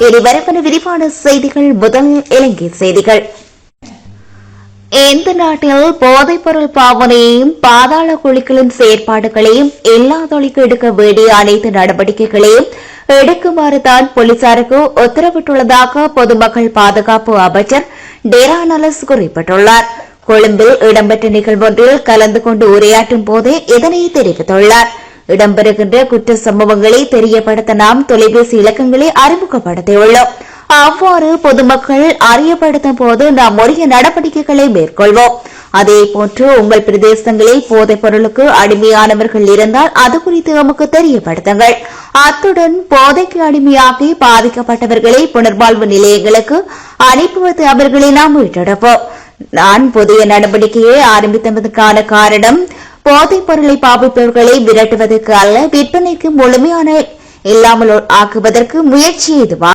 இனி வரப்பன விரிவான செய்திகள். முதல் இலங்கை செய்திகள். இந்த நாட்டில் போதைப்பொருள் பாவனையையும் பாதாள குழிகளின் செயற்பாடுகளையும் இல்லாதொழிக்கு எடுக்க வேண்டிய அனைத்து நடவடிக்கைகளையும் எடுக்குமாறு தான் போலீசாருக்கு உத்தரவிட்டுள்ளதாக பொதுமக்கள் பாதுகாப்பு அமைச்சர் டேரா நலஸ் குறிப்பிட்டுள்ளார். கொழும்பில் இடம்பெற்ற நிகழ்வொன்றில் கலந்து கொண்டு உரையாற்றும் போதே இதனை தெரிவித்துள்ளார். இடம்பெறுகின்ற குற்ற சம்பவங்களை தெரியப்படுத்த நாம் தொலைபேசி இலக்கங்களை அறிமுகப்படுத்தியுள்ளோம். அவ்வாறு பொதுமக்கள் அறியப்படுத்தும் போது நாம் உரிய நடவடிக்கைகளை மேற்கொள்வோம். அதேபோன்று உங்கள் பிரதேசங்களில் போதைப் பொருளுக்கு அடிமையானவர்கள் இருந்தால் அது குறித்து நமக்கு தெரியப்படுத்துங்கள். அத்துடன் போதைக்கு அடிமையாகி பாதிக்கப்பட்டவர்களை புனர்வாழ்வு நிலையங்களுக்கு அனுப்புவது அவர்களை நாம் மீட்டெடுப்போம். நான் புதிய நடவடிக்கையை ஆரம்பித்ததற்கான காரணம் போதைப் பொருளை பாவிப்பவர்களை விரட்டுவதற்கு அல்ல, விற்பனைக்கு முழுமையான இல்லாமல் ஆக்குவதற்கு முயற்சி இதுவா